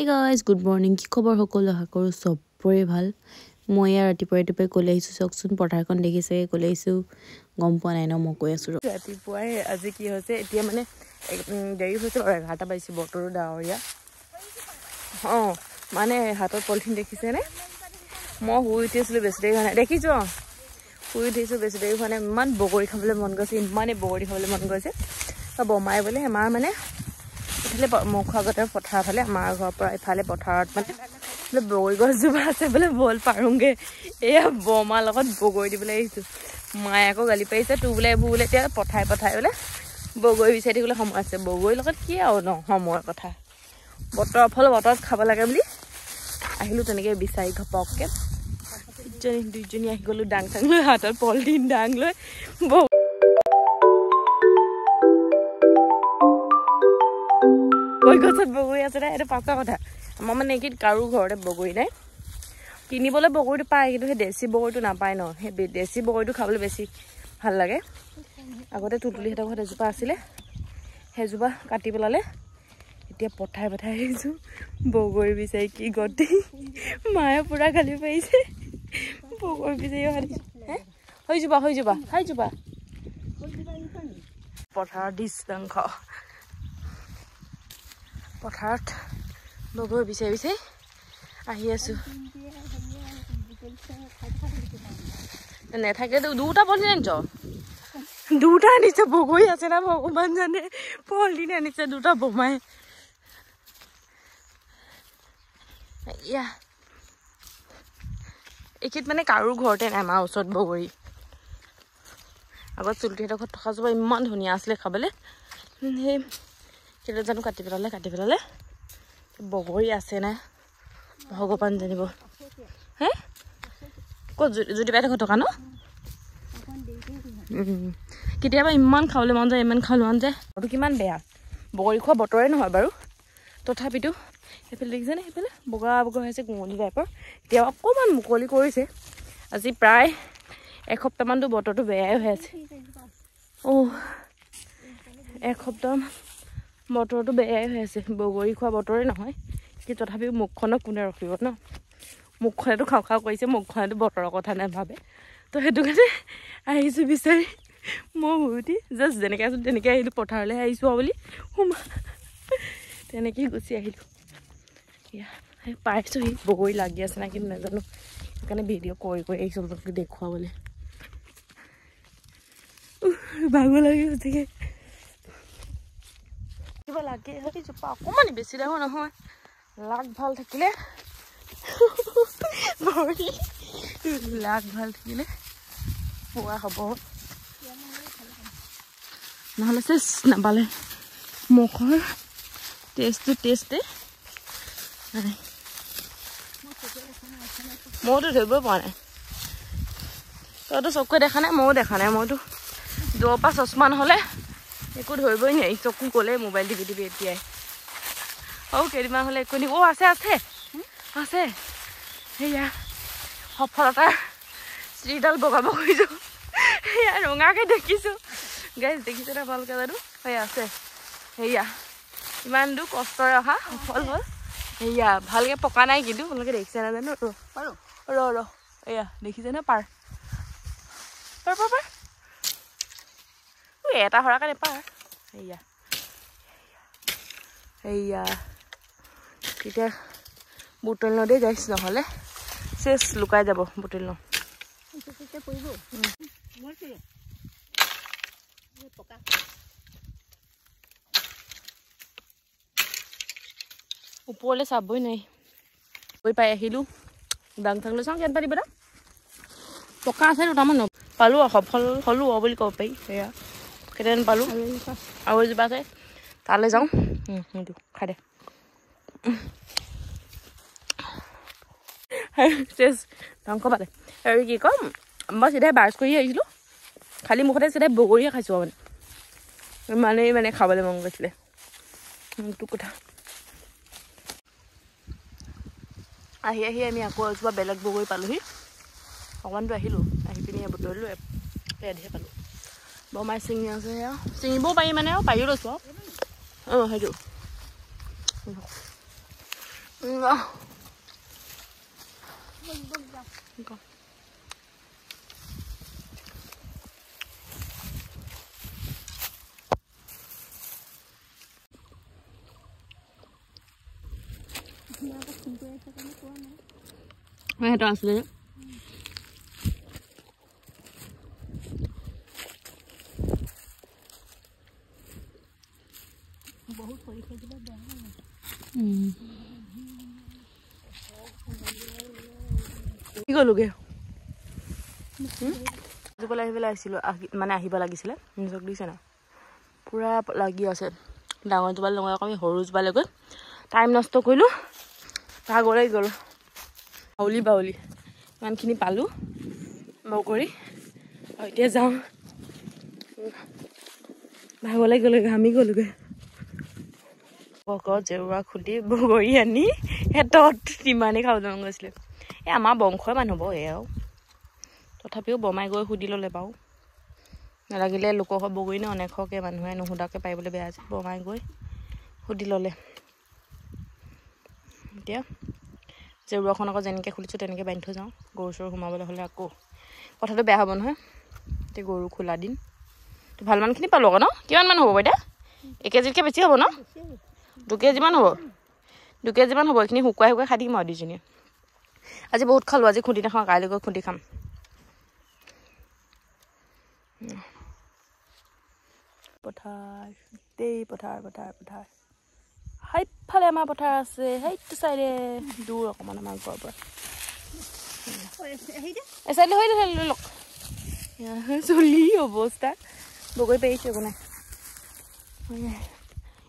Hey guys, good morning. কি খবৰ সকলো আশা কৰো সবৰে ভাল। মই ৰাতিপুৱাই কলে আহিছো চকচোন পথাৰখন দেখিছে কলে আহিছো গম পোৱা নাই ন মই কৈ আছো ৰাতিপুৱাই আজি কি হৈছে এতিয়া মানে দেৰি হৈছে 11টা বাজি বতৰো ডাৱৰীয়া মানে হাতত পলিথিন দেখিছে নে মই শুই উঠিছিলো বেছি দেৰি হোৱা নাই দেখিছো শুই উঠিছো বেছি দেৰি হোৱা নাই ইমান বগৰী খাবলৈ মন গৈছে ইমানে বগৰী খাবলৈ মন গৈছে বমাই বোলে মা মানে ইফালে মুখগতৰ পথাৰ ফালে আমাৰ ঘৰৰ পৰা ইফালে পথাৰত মানে বগৰী গছজোপা আছে বোলে বল পাৰোঁগে এয়া বমা লগত বগৰী দিবলৈ আহিছো মায়ে আকৌ গালি পাৰিছে তোৰ বোলে এইবোৰ বোলে এতিয়া পঠাই বোলে বগৰী বিচাৰি থাকিবলৈ সময় আছে বগৰীৰ লগত কি আৰু ন সময়ৰ কথা বতৰৰ ফল বতৰত খাব লাগে বুলি আহিলো তেনেকে বিচাৰি ঘপককে দুইজনী আহি গলো ডাং চাং লৈ হাতত পলিথিন ডাং লৈ গছত বগৰী আছে না এটা পাকা কথা আমাৰ মানে কি কাৰো ঘৰতে বগৰী নাই কিনিবলৈ বগৰীটো পায় কিন্তু সেই দেশী বগৰীটো নাপায় ন সেই দেশী বগৰীটো খাবলৈ বেছি ভাল লাগে আগতে তুতুলিহঁতৰ ঘৰত এজোপা আছিলে সেইজোপা কাটি পেলালে এতিয়া পঠাই আহিছো বগৰী বিচাৰি কি গতি মায়ে পুৰা গালি পাৰিছে বগৰী বিচাৰি হৈ যাবা পথাৰৰ দৃশ্যাংশ পথাৰত বগৰী বিচাৰি আহি আছো নেথাকে দুটা পলিথিন আনিছ দুটা আনিছে বগৰী আছে না ভগৱান জানে পলিথিন আনিছে দুটা বোমাই এইখিনিত মানে কাৰো ঘৰতে নাই আমাৰ ওচৰত বগৰী আগত চুলটিহঁতৰ ঘৰত থকা জোপা ইমান ধুনীয়া আছিলে খাবলৈ সেই কেলে জানো কাটি পেলালে বগৰী আছে না ভগৱান জানিব হে ক'ত যদি পাই থকা ন কেতিয়াবা ইমান খাবলৈ মন যায় বতৰটো কিমান বেয়া বগৰী খোৱা বতৰে নহয় বাৰু তথাপিতো সেইফালে দেখিছেনে সেইফালে বগা হৈছে কুঁৱলী টাইপৰ এতিয়া অকণমান মুকলি কৰিছে আজি প্ৰায় এসপ্তাহমানতো বতৰটো বেয়াই হৈ আছে এসপ্তাহ বতৰটো বেয়াই হৈ আছে বগৰী খোৱা বতৰে নহয় কিন্তু তথাপিও মুখখনক কোনে ৰখিব ন মুখখনেতো খাওঁ কৰিছে মুখখনেতো বতৰৰ কথা নাভাবে তো সেইটো কাৰণে আহিছো বিচাৰি মই উঠি জাষ্ট যেনেকৈ আছো তেনেকৈ আহিলো পথাৰলৈ আহিছো বুলি তেনেকেই গুচি আহিলো পাইছোহি বগৰী লাগি আছে না কিন্তু নাজানো সেইকাৰণে ভিডিঅ' কৰি আহিছো দেখুৱাবলৈ ভাগৰ লাগি সঁচাকৈ কিবা লাগে জোপা অকণমান বেছি ডাঙৰ নহয় লাগ ভাল থাকিলে পোৱা হ'ব নহ'লে চেচ নাপালে মুখৰ টেষ্টে মইতো ধৰিবই পৰা নাই তইতো চকুৱে দেখা নাই ময়ো দেখা নাই মইতো দূৰৰ পৰা চশমা নহ'লে একো ধৰিবই নোৱাৰি চকু গ'লে মোবাইল টিপি এতিয়াই কেইদিনমান হ'লে একো আছে সেয়া সফলতাৰ শ্ৰীডাল বগাব খুজিছোঁ সেয়া ৰঙাকৈ দেখিছোঁ গাইজ দেখিছে না ভালকৈ জানো আছে সেয়া ইমান দূৰ কষ্টৰে অহা সফল হ'ল সেয়া ভালকৈ পকা নাই কিন্তু আপোনালোকে দেখিছে নাজানো ৰ এয়া দেখিছে নে পাৰ এটা হৰাকে নেপাৰ সেয়া তেতিয়া বুটল নদী যাইছ নহ'লে চেচ লুকাই যাব বুটল ন ওপৰলৈ চাবই নাই গৈ পাই আহিলো দাং থাং লৈ চাওঁ কিমান পাৰিব না পকা আছে দুটামান পালোঁ সফল হ'লো বুলি ক'ব পাৰি সেয়া কেইটামান পালোঁ আৰু এজোপা আছে তালৈ যাওঁ খাই দে চেচ ধ্বংস পালে আৰু কি ক'ম মই চিধাই ব্ৰাছ কৰি আহিছিলোঁ খালী মুখতে চিধাই বগৰীয়ে খাইছোঁ মানে খাবলৈ মন গৈছিলে সেইটো কথা আহি আমি আকৌ এজোপা বেলেগ বগৰী পালোঁহি অকণমানটো আহিলোঁ আহি পিনি বুটলিলোঁ এধে পালোঁ বমাই ছিঙি আছে সেয়া ছিঙিবও পাৰি মানে আৰু পাৰিও লৈছোঁ আৰু সেইটো সেইটো আছিলে বহুত পৰীক্ষা দিলে বেয়া কি গ'লোগে আহিবলৈ আহিছিলোঁ মানে আহিব লাগিছিলে নিজক দিছে না পূৰা লাগি আছে ডাঙৰ জোপাল লগাই আমি সৰু জোপালৈ গৈ টাইম নষ্ট কৰিলোঁ ভাগৰ লাগি গ'লোঁ বাউলি ইমানখিনি পালোঁ বগৰী আৰু এতিয়া যাওঁ ভাগৰ লাগি গ'লোঁ ঘামি গ'লোগৈ জেউৰা খুটি বগৰী আনি হেঁতত ইমানেই খাবলৈ মন গৈছিলে এই আমাৰ বংশই মানুহ হ'ব এয়াও তথাপিও বমাই গৈ সুধি ল'লে বাৰু নালাগিলে লোকৰ বগৰী নে অনেককে মানুহে নুসুধাকৈ পাৰিবলৈ বেয়া আছে বমাই গৈ সুধি ল'লে এতিয়া জেউৰাখন আকৌ যেনেকৈ খুলিছোঁ তেনেকৈ বান্ধি থৈ যাওঁ গৰু চৰু সোমাবলৈ হ'লে আকৌ কথাটো বেয়া হ'ব নহয় এতিয়া গৰু খোলা দিন তো ভালমানখিনি পালোঁ আকৌ ন কিমানমান হ'ব এতিয়া 1 কেজিতকৈ বেছি হ'ব ন 2 কেজিমান হ'ব 2 কেজিমান হ'ব এইখিনি শুকুৱাই খাই দিম আৰু দুইজনীয়ে আজি বহুত খালোঁ আজি খুন্দি নাখাওঁ কাইলৈ গৈ খুন্দি খাম পথাৰ দেই পথাৰ সেইফালে আমাৰ পথাৰ আছে সেইটো চাইডে দূৰ অকণমান আমাৰ ঘৰৰ পৰা এই চাইডে হৈ লৈ লওক চলি অৱস্থা বগৰী পাৰিছোঁ একো নাই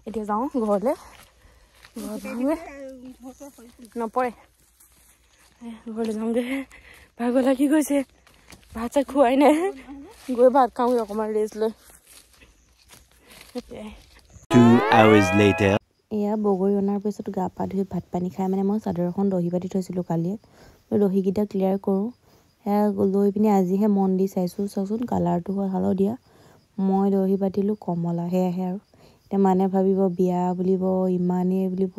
এতিয়া যাওঁ ঘৰলৈ নপৰে ঘৰলৈ যাওঁগৈ ভাগৰ লাগি গৈছে ভাত চাত খোৱাই নাই গৈ ভাত খাওঁগৈ অকণমান ৰেষ্ট লৈ 2 hours later এয়া বগৰী অনাৰ পিছত গা পা ধুই ভাত পানী খাই মানে মই চাদৰ এখন দহি পাতি থৈছিলোঁ কালিয়ে দহিকেইটা ক্লিয়াৰ কৰোঁ সেয়া লৈ পিনি আজিহে মন দি চাইছোঁ চাওকচোন কালাৰটো হ'ল হালধীয়া মই দহি পাতিলোঁ কমলা সেয়াহে আৰু এতিয়া মানে ভাবিব বিয়া বুলিব ইমানেই বুলিব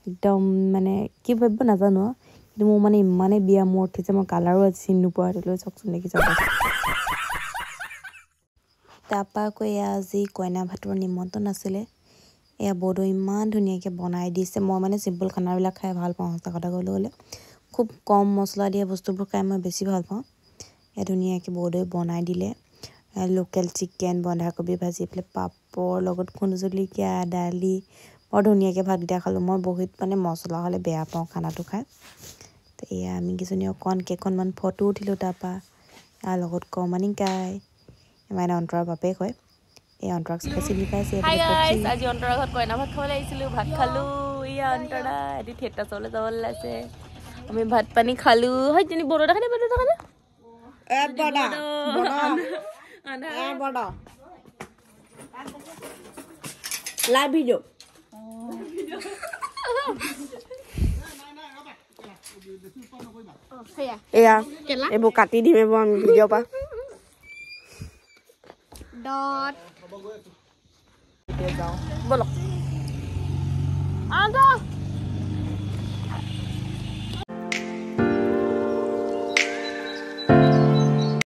একদম মানে কি ভাবিব নাজানো কিন্তু মোৰ মানে ইমানেই বিয়া মোৰ উঠিছে মই কালাৰো আজি চিনি নোপোৱা লৈ চাওকচোন দেখি চাব তাৰপৰা আকৌ এয়া আজি কইনা ভাতৰ নিমন্ত্ৰণ আছিলে এয়া বৌদৈ ইমান ধুনীয়াকৈ বনাই দিছে মই মানে চিম্পল খানাবিলাক খাই ভাল পাওঁ সঁচা কথা ক'বলৈ গ'লে খুব কম মছলা দিয়া বস্তুবোৰ খাই মই বেছি ভাল পাওঁ এয়া ধুনীয়াকৈ বৌদৈ বনাই দিলে লোকেল চিকেন বন্ধাকবি ভাজি পেলাই পাপৰ লগত খুন্দ জলকীয়া দালি বৰ ধুনীয়াকৈ ভাতকেইটা খালোঁ মই বহুত মানে মছলা হ'লে বেয়া পাওঁ খানাটো খাই তো এয়া আমি কেইজনী অকণ কেইখনমান ফটো উঠিলোঁ তাৰপৰা তাৰ লগত কমানিকাই মানে অন্তৰৰ বাপেক হয় এই অন্তৰাক চাগে চিনি পাইছে আজি অন্তৰৰ ঘৰত কইনা ভাত খাবলৈ আহিছিলোঁ ভাত খালোঁ ইয়া অন্তৰা এটি থিয়েটাৰ চাবলৈ যাবলৈ ওলাইছে আমি ভাত পানী খালোঁ হয় তিনি বড়ো দেখা লাইভ ভিডিঅ' এয়া এইবোৰ কাটি দিম এইবোৰ আমি ভিডিঅ' পৰা ডট বলক